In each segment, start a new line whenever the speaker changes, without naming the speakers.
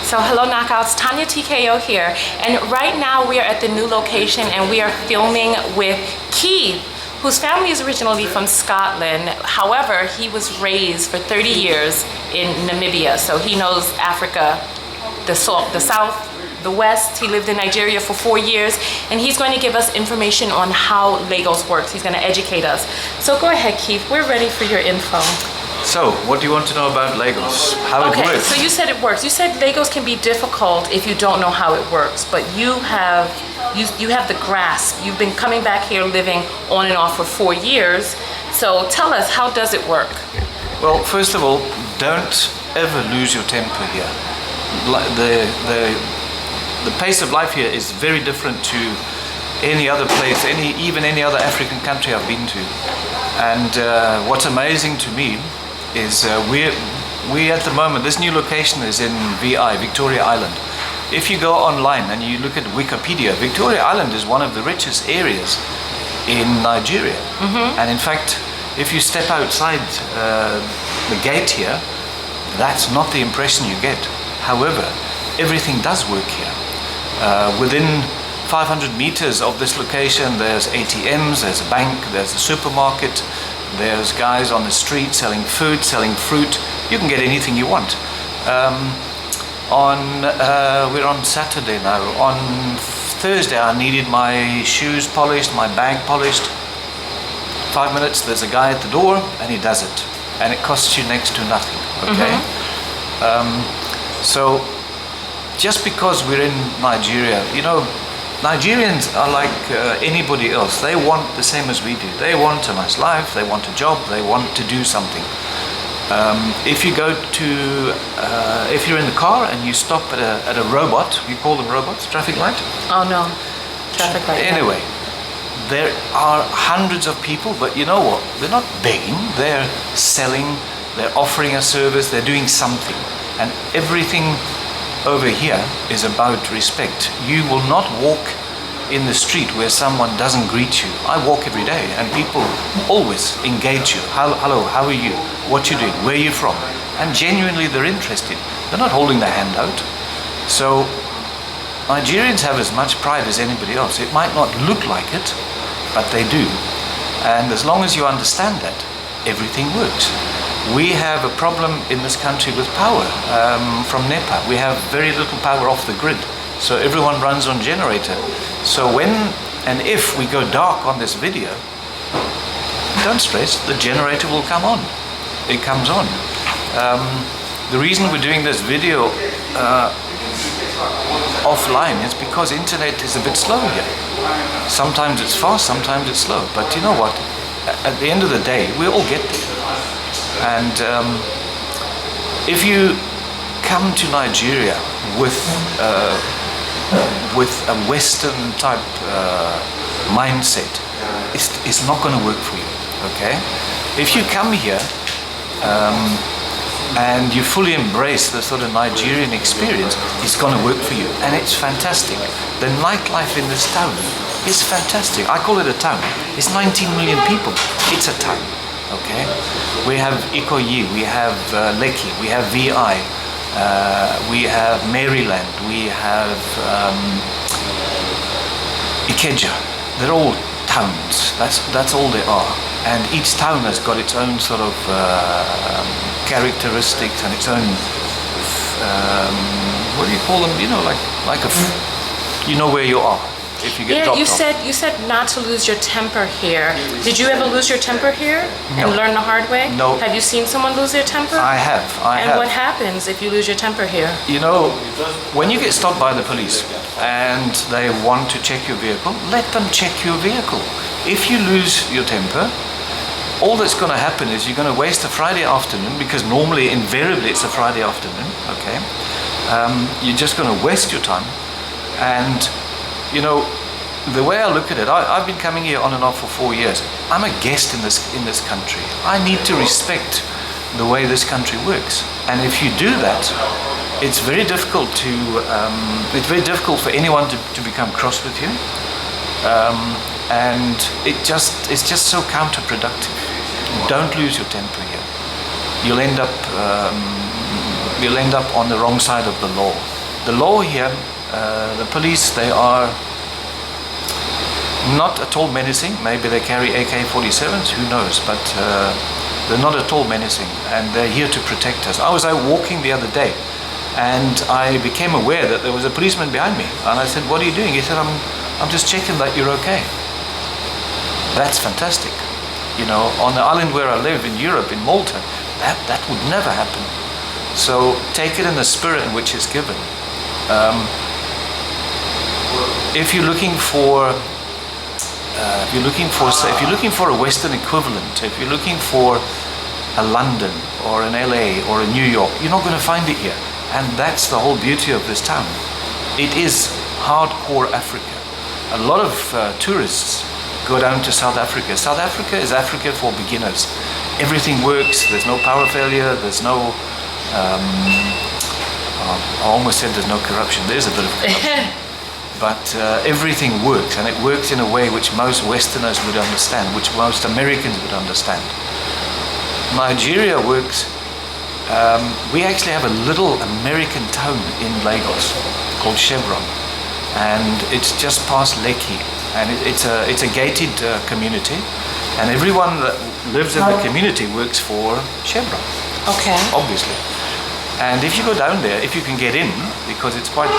So hello knockouts, Tonya TKO here, and right now we are at the new location and we are filming with Keith, whose family is originally from Scotland. However, he was raised for 30 years in Namibia, so he knows Africa, the South, the West. He lived in Nigeria for 4 years, and he's going to give us information on how Lagos works. He's going to educate us. So go ahead, Keith, we're ready for your info.
So, what do you want to know about Lagos? How it works?
Okay, so you said it works. You said Lagos can be difficult if you don't know how it works, but you have the grasp. You've been coming back here living on and off for 4 years. So tell us, how does it work?
Well, first of all, don't ever lose your temper here. The pace of life here is very different to any other place, even any other African country I've been to. And what's amazing to me is we at the moment, this new location is in VI, Victoria Island. If you go online and you look at Wikipedia, Victoria Island is one of the richest areas in Nigeria. And in fact, if you step outside the gate here, that's not the impression you get. However, everything does work here. Within 500 meters of this location, there's ATMs, there's a bank, there's a supermarket, there's guys on the street selling food, selling fruit. You can get anything you want. We're on Saturday now. On Thursday, I needed my shoes polished, my bag polished. 5 minutes, there's a guy at the door, and he does it. And it costs you next to nothing, okay? So, just because we're in Nigeria, you know, Nigerians are like anybody else. They want the same as we do. They want a nice life, they want a job, they want to do something. If you go to, if you're in the car and you stop at a robot, you call them robots, traffic light?
Oh no, traffic light.
Anyway, there are hundreds of people, but you know what? They're not begging, they're selling, they're offering a service, they're doing something. And everything over here is about respect. You will not walk in the street where someone doesn't greet you. I walk every day and people always engage you. Hello, how are you? What you doing? Where are you from? And genuinely they're interested. They're not holding their hand out. So Nigerians have as much pride as anybody else. It might not look like it, but they do. And as long as you understand that, everything works. We have a problem in this country with power from NEPA. We have very little power off the grid. So everyone runs on generator. So when and if we go dark on this video, don't stress, the generator will come on. It comes on. The reason we're doing this video offline is because internet is a bit slow here. Sometimes it's fast, sometimes it's slow. But you know what? At the end of the day, we all get there. And if you come to Nigeria with a Western type mindset, it's not going to work for you, okay? If you come here and you fully embrace the sort of Nigerian experience, it's going to work for you, and it's fantastic. The nightlife in this town is fantastic. I call it a town. It's 19 million people. It's a town, okay? We have Ikoyi, we have Lekki, we have VI, we have Maryland, we have Ikeja. They're all towns. That's all they are. And each town has got its own sort of characteristics and its own what do you call them? You know, like a you know where you are if you get dropped off.
You said not to lose your temper here. Did you ever lose your temper here and learn the hard way?
No.
Have you seen someone lose their temper?
I have.
And what happens if you lose your temper here?
You know, when you get stopped by the police and they want to check your vehicle, let them check your vehicle. If you lose your temper, all that's going to happen is you're going to waste a Friday afternoon, because normally, invariably, it's a Friday afternoon, okay? You're just going to waste your time. And, you know, the way I look at it, I've been coming here on and off for 4 years. I'm a guest in this country. I need to respect the way this country works. And if you do that, it's very difficult for anyone to become cross with you. And it's just so counterproductive. Don't lose your temper here. You'll end up we'll end up on the wrong side of the law. The law here, the police, they are not at all menacing. Maybe they carry AK-47s, who knows, but they're not at all menacing, and they're here to protect us. I was out walking the other day, and I became aware that there was a policeman behind me, and I said, "What are you doing?" He said, I'm just checking that you're okay." That's fantastic. You know, on the island where I live in Europe, in Malta, that would never happen. So take it in the spirit in which it's given. If you're looking for a Western equivalent, if you're looking for a London or an LA or a New York, you're not going to find it here. And that's the whole beauty of this town. It is hardcore Africa. A lot of tourists go down to South Africa. South Africa is Africa for beginners. Everything works, there's no power failure, there's no, I almost said there's no corruption. There's a bit of corruption. But everything works, and it works in a way which most Westerners would understand, which most Americans would understand. Nigeria works. We actually have a little American town in Lagos called Chevron, and it's just past Lekki, and it's a gated community, and everyone that lives in the community works for Chevron.
Okay.
Obviously. And if you go down there, if you can get in, because it's quite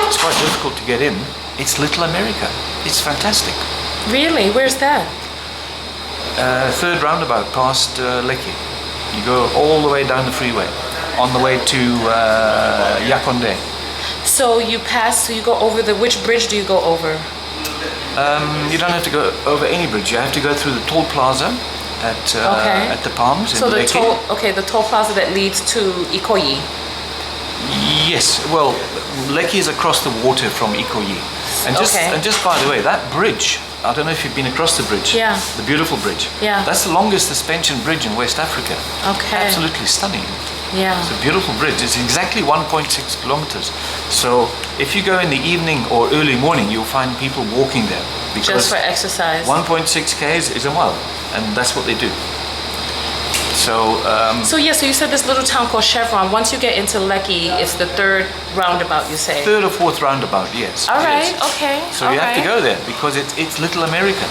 difficult to get in, it's Little America. It's fantastic.
Really? Where's that?
Third roundabout past Lekki. You go all the way down the freeway, on the way to Yakonde.
So you go over which bridge do you go over?
You don't have to go over any bridge. You have to go through the toll plaza at the Palms.
So
in Lekki.
the toll plaza that leads to Ikoyi.
Yes, well, Lekki is across the water from Ikoyi. And just by the way, that bridge, I don't know if you've been across the bridge.
Yeah.
The beautiful bridge.
Yeah.
That's the longest suspension bridge in West Africa.
Okay.
Absolutely stunning.
Yeah.
It's a beautiful bridge. It's exactly 1.6 kilometers. So if you go in the evening or early morning, you'll find people walking there.
Just for exercise.
1.6 k's is a mile, and that's what they do. So
so you said this little town called Chevron. Once you get into Lekki, it's the third roundabout, you say?
Third or fourth roundabout, yes.
All right,
yes.
okay.
So you have to go there because it's Little America.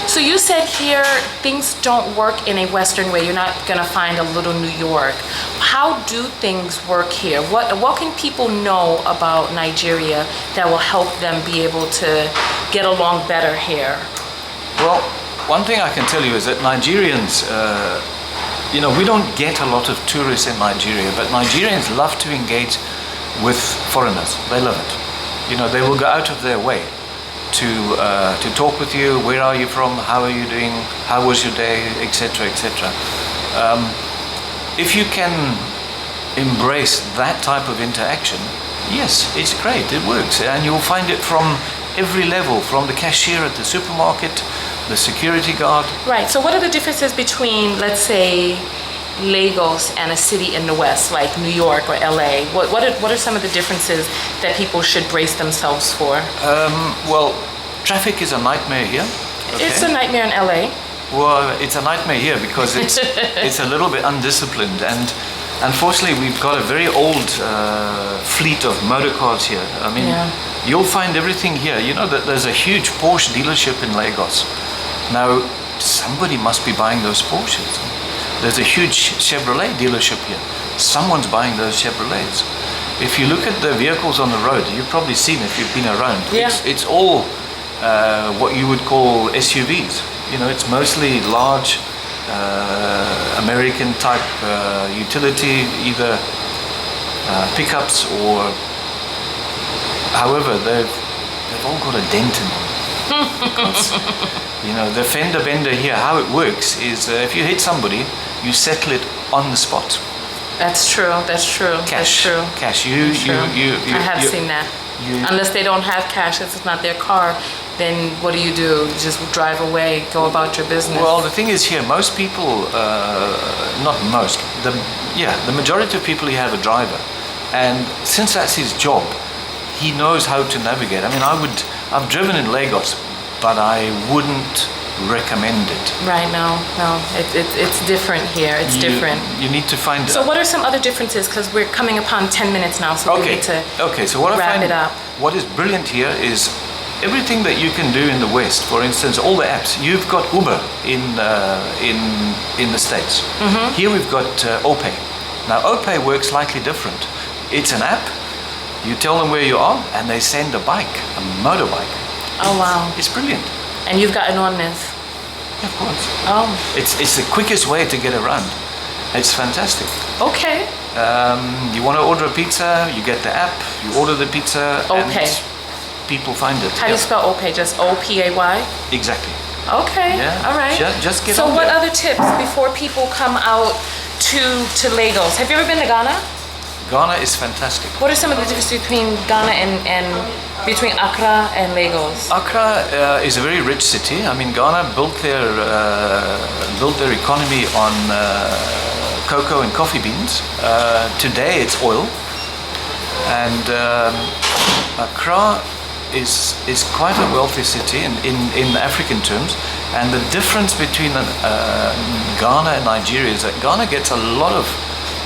So you said here things don't work in a Western way. You're not going to find a little New York. How do things work here? What can people know about Nigeria that will help them be able to get along better here?
Well, one thing I can tell you is that Nigerians, we don't get a lot of tourists in Nigeria, but Nigerians love to engage with foreigners. They love it. They will go out of their way to talk with you. Where are you from? How are you doing? How was your day? Etc. etc. If you can embrace that type of interaction, yes, it's great. It works, and you'll find it from every level, from the cashier at the supermarket, the security guard.
Right. So what are the differences between, let's say, Lagos and a city in the West, like New York or LA? What are some of the differences that people should brace themselves for?
Well, traffic is a nightmare here. Okay?
It's a nightmare in LA.
Well, it's a nightmare here because it's a little bit undisciplined, and unfortunately we've got a very old fleet of motor cars here. I mean, you'll find everything here. You know that there's a huge Porsche dealership in Lagos. Now, somebody must be buying those Porsches. There's a huge Chevrolet dealership here. Someone's buying those Chevrolets. If you look at the vehicles on the road, you've probably seen if you've been around.
Yeah.
It's all what you would call SUVs. It's mostly large American type utility, either pickups or, however, they've all got a dent in them. Because, the fender bender here, how it works is if you hit somebody, you settle it on the spot.
That's true.
Cash.
That's true.
Cash.
I have seen that. Unless they don't have cash, if it's not their car, then what do? You just drive away, go about your business.
Well, the thing is here, most people, not most, the majority of people here have a driver. And since that's his job, he knows how to navigate. I mean, I've driven in Lagos, but I wouldn't recommend it.
Right, no. It's different here. It's different.
You need to find...
So what are some other differences? Because we're coming upon 10 minutes now, so we need to
so what
wrap it up.
What is brilliant here is everything that you can do in the West. For instance, all the apps. You've got Uber in the States. Here we've got OPay. Now OPay works slightly different. It's an app. You tell them where you are, and they send a bike, a motorbike.
Oh wow!
It's brilliant.
And you've gotten on this?
Of course.
Oh.
It's the quickest way to get around. It's fantastic.
Okay.
You want to order a pizza, you get the app, you order the pizza,
OPay.
and people find it.
How do you spell OPay? Just O-P-A-Y?
Exactly.
Okay.
Yeah.
All right.
Just get
so
on
what
there.
other tips before people come out to Lagos? Have you ever been to Ghana?
Ghana is fantastic.
What are some of the differences between Ghana and between Accra and Lagos?
Accra is a very rich city. I mean, Ghana built their economy on cocoa and coffee beans. Today it's oil, and Accra is quite a wealthy city in African terms. And the difference between Ghana and Nigeria is that Ghana gets a lot of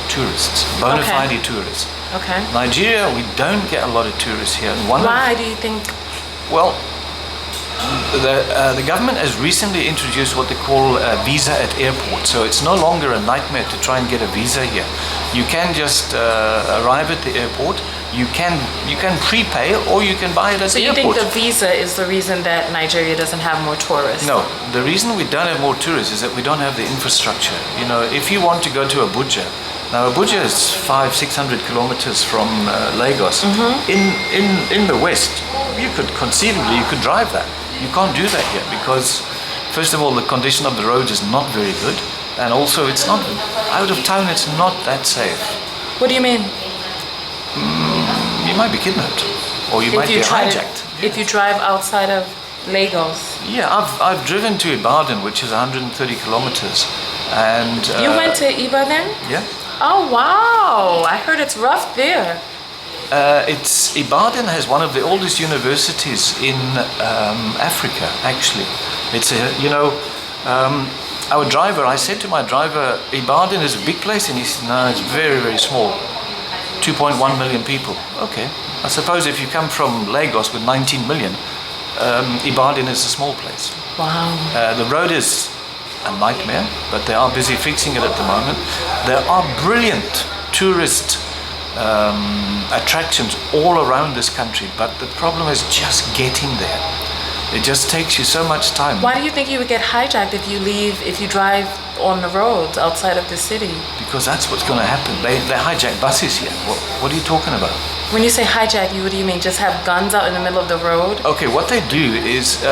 tourists, bona fide tourists.
Okay.
Nigeria, we don't get a lot of tourists here. And
Why do you think?
Well, the government has recently introduced what they call a visa at airport. So it's no longer a nightmare to try and get a visa here. You can just arrive at the airport. You can prepay, or you can buy it at the airport.
So you think the visa is the reason that Nigeria doesn't have more tourists?
No, the reason we don't have more tourists is that we don't have the infrastructure. You know, if you want to go to Abuja, now Abuja is 500-600 kilometers from Lagos. In the West, you could conceivably drive that. You can't do that here because, first of all, the condition of the roads is not very good, and also it's not out of town. It's not that safe.
What do you mean?
You might be kidnapped, or you might be hijacked.
If you drive outside of Lagos.
Yeah, I've driven to Ibadan, which is 130 kilometers, and
you went to Ibadan?
Yeah.
Oh wow! I heard it's rough there.
Ibadan has one of the oldest universities in Africa. Actually, it's our driver. I said to my driver, Ibadan is a big place, and he said, no, it's very, very small. 2.1 million people. Okay. I suppose if you come from Lagos with 19 million, Ibadan is a small place.
Wow.
The road is a nightmare, but they are busy fixing it at the moment. There are brilliant tourist attractions all around this country, but the problem is just getting there. It just takes you so much time.
Why do you think you would get hijacked if you drive on the roads outside of the city?
Because that's what's going to happen. They hijack buses here. What are you talking about?
When you say hijack, what do you mean? Just have guns out in the middle of the road?
Okay, what they do is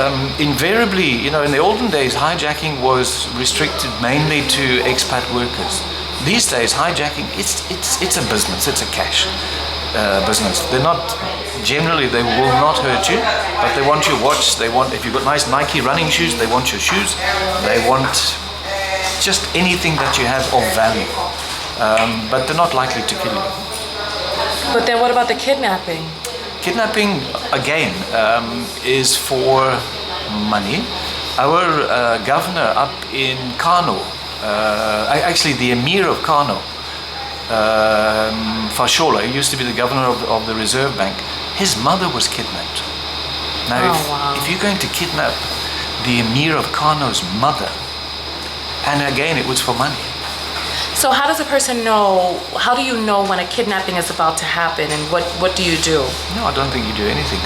invariably, in the olden days, hijacking was restricted mainly to expat workers. These days, hijacking, it's a business. It's a cash business. They're not, generally, they will not hurt you, but they want your watch. They want, if you've got nice Nike running shoes, they want your shoes. They want just anything that you have of value, but they're not likely to kill you.
But then what about the kidnapping?
Kidnapping, again, is for money. Our governor up in Kano, actually the Emir of Kano, Fashola, he used to be the governor of the Reserve Bank, his mother was kidnapped. Now, if you're going to kidnap the Emir of Kano's mother, and again, it was for money.
So how does a person know, how do you know when a kidnapping is about to happen, and what do you do?
No, I don't think you do anything.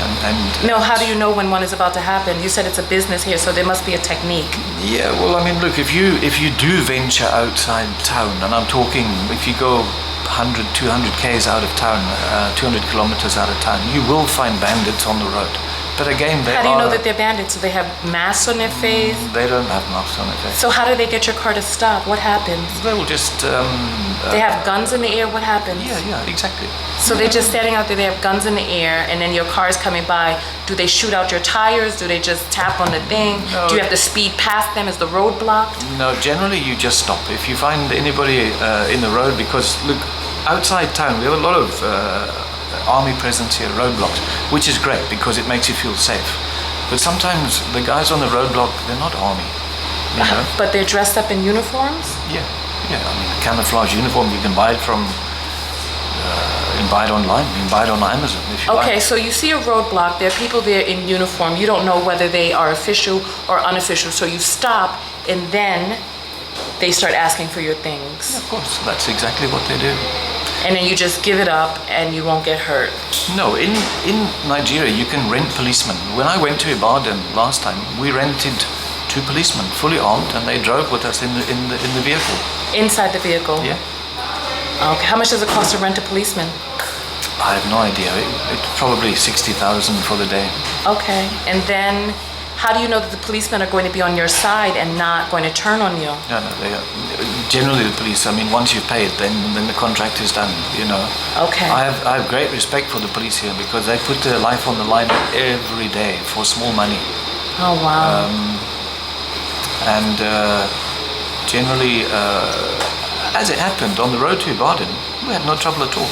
No, how do you know when one is about to happen? You said it's a business here, so there must be a technique.
Yeah, well, I mean, look, if you do venture outside town, and I'm talking, if you go 100, 200 k's out of town, 200 kilometers out of town, you will find bandits on the road. But again,
how do you know that they're bandits? Do they have masks on their face?
They don't have masks on their face.
So how do they get your car to stop? What happens?
They will just...
they have guns in the air? What happens?
Yeah, exactly.
So they're just standing out there, they have guns in the air, and then your car is coming by. Do they shoot out your tires? Do they just tap on the thing?
No.
Do you have to speed past them? Is the road blocked?
No, generally you just stop. If you find anybody in the road, because look, outside town we have a lot of army presence here, roadblocks, which is great because it makes you feel safe. But sometimes the guys on the roadblock, they're not army, you know.
But they're dressed up in uniforms?
Yeah. I mean, a camouflage uniform, you can buy it from, you can buy it online, you can buy it on Amazon if you like.
Okay, so you see a roadblock, there are people there in uniform, you don't know whether they are official or unofficial, so you stop and then they start asking for your things.
Yeah, of course, that's exactly what they do.
And then you just give it up and you won't get hurt.
No, in Nigeria you can rent policemen. When I went to Ibadan last time, we rented 2 policemen, fully armed, and they drove with us in the vehicle.
Inside the vehicle?
Yeah.
Okay, how much does it cost to rent a policeman?
I have no idea. It's probably 60,000 for the day.
Okay, and then how do you know that the policemen are going to be on your side and not going to turn on you?
No, they are. Generally the police, I mean, once you've paid, then the contract is done, you know.
Okay.
I have great respect for the police here because they put their life on the line every day for small money.
Oh, wow.
And generally, as it happened, on the road to Ibadan, we had no trouble at all.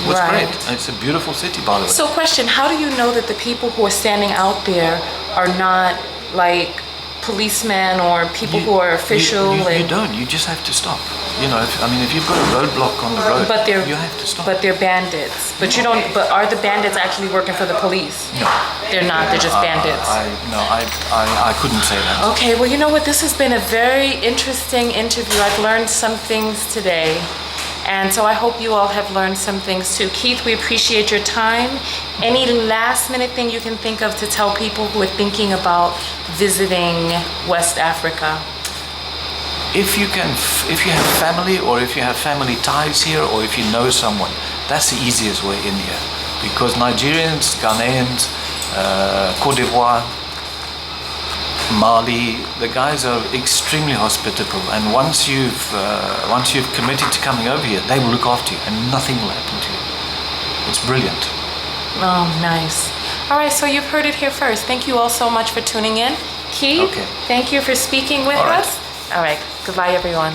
It was
Right.
great. It's a beautiful city, by the way.
So question, how do you know that the people who are standing out there are not like policemen or people who are official?
You don't. You just have to stop. You know, if you've got a roadblock on the road,
But they're
you have to stop.
But they're bandits. But you don't. But are the bandits actually working for the police?
No.
They're not. They're just bandits.
I couldn't say that.
Okay. Well, you know what? This has been a very interesting interview. I've learned some things today. And so I hope you all have learned some things too. Keith, we appreciate your time. Any last minute thing you can think of to tell people who are thinking about visiting West Africa?
If you have family, or if you have family ties here, or if you know someone, that's the easiest way in here. Because Nigerians, Ghanaians, Cote d'Ivoire, Mali, the guys are extremely hospitable, and once you've committed to coming over here, they will look after you and nothing will happen to you. It's brilliant.
Oh, nice. All right, so you've heard it here first. Thank you all so much for tuning in. Keith,
Okay.
thank you for speaking with
All right.
us. All right, goodbye everyone.